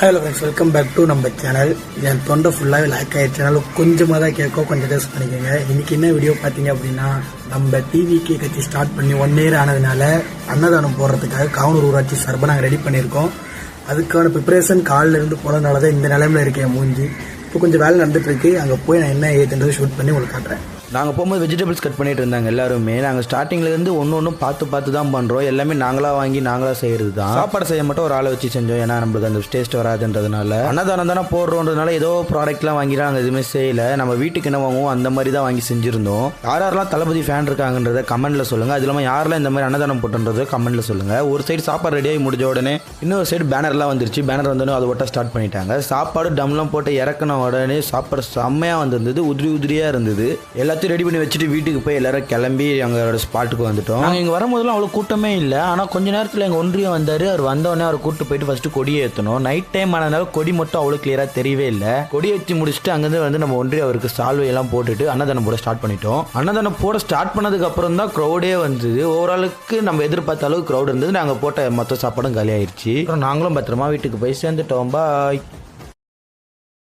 Hello friends, welcome back to நம்ம channel. என் தொண்டை ஃபுல்லாகவே லாக் ஆகிடுச்சனால கொஞ்சமாக தான் கேட்கும், கொஞ்சம் டேஸ்ட் பண்ணிக்கோங்க. இன்றைக்கி என்ன வீடியோ பார்த்தீங்க அப்படின்னா, நம்ம டிவிக்கு கட்சி ஸ்டார்ட் பண்ணி 1 year ஆனதுனால அன்னதானம் போடுறதுக்காக காவனூர் ஊராட்சி சார்பாக நாங்கள் ரெடி பண்ணியிருக்கோம். அதுக்கான ப்ரிப்பரேஷன் காலில் இருந்து போனதுனால தான் இந்த நிலைமையில் இருக்கேன் மூஞ்சி. இப்போ கொஞ்சம் வேலை நடந்துட்டு இருக்கு. அங்கே போய் நான் என்ன ஏதுன்றது ஷூட் பண்ணி உங்களுக்கு காட்டுறேன். நாங்கள் போகும்போது வெஜிடபிள்ஸ் கட் பண்ணிட்டு இருந்தாங்க எல்லாருமே. நாங்கள் ஸ்டார்டிங்லேருந்து ஒன்று பார்த்து தான் பண்ணுறோம். எல்லாமே நாங்களாக வாங்கி நாங்களாக செய்கிறது தான். சாப்பாடு செய்ய மட்டும் ஒரு ஆளை வச்சு செஞ்சோம், ஏன்னா நம்மளுக்கு அந்த டேஸ்ட் வராதுன்றதுனால. அன்னதானம் தானே போடுறோன்றதுனால ஏதோ ப்ராடக்ட்லாம் வாங்கி நாங்கள் எதுவுமே செய்யலை. நம்ம வீட்டுக்கு என்ன வாங்குவோம் அந்த மாதிரி தான் வாங்கி செஞ்சுருந்தோம். யாரெல்லாம் தளபதி ஃபேன் இருக்காங்கன்றத கமெண்ட்டில் சொல்லுங்கள். அது இல்லாமல் யாரெல்லாம் இந்த மாதிரி அன்னதானம் போட்டுன்றதை கமெண்ட்டில் சொல்லுங்கள். ஒரு சைடு சாப்பாடு ரெடியாகி முடிஞ்ச உடனே இன்னொரு சைடு பேனர்லாம் வந்துருச்சு. பேனர் வந்தோடனே அதை ஒட்ட ஸ்டார்ட் பண்ணிட்டாங்க. சாப்பாடு டம்லாம் போட்டு இறக்கின உடனே சாப்பாடு செம்மையாக வந்திருந்தது, உதிரியாக இருந்தது. எல்லாத்தையும் ரெடி பண்ணி வச்சுட்டு வீட்டுக்கு போய் எல்லாரும் கிளம்பி எங்களோட ஸ்பாட்டுக்கு வந்துட்டோம். நாங்கள் இங்கே வரும்போதெல்லாம் அவ்வளோ கூட்டமே இல்லை. ஆனால் கொஞ்ச நேரத்தில் எங்கள் ஒன்றியம் வந்தார். அவர் வந்தோடனே அவர் கூப்பிட்டு போயிட்டு ஃபஸ்ட்டு கொடியை ஏற்றணும். நைட் டைம் ஆனதுனால கொடி மட்டும் அவ்வளோ கிளியராக தெரியவே இல்லை. கொடி ஏற்றி முடிச்சுட்டு அங்கேருந்து வந்து நம்ம ஒன்றியம் அவருக்கு சால்வையெல்லாம் போட்டுட்டு அன்னதானம் போட ஸ்டார்ட் பண்ணிட்டோம். அன்னதானம் போட ஸ்டார்ட் பண்ணதுக்கு அப்புறம் தான் க்ரௌடே வந்தது. ஓவராலுக்கு நம்ம எதிர்பார்த்த அளவுக்கு க்ரௌட் இருந்தது. நாங்கள் போட்ட மொத்த சாப்பாடும் காலி ஆயிடுச்சு. அப்புறம் நாங்களும் பத்திரமா வீட்டுக்கு போய் சேர்ந்துட்டோம். பாய்.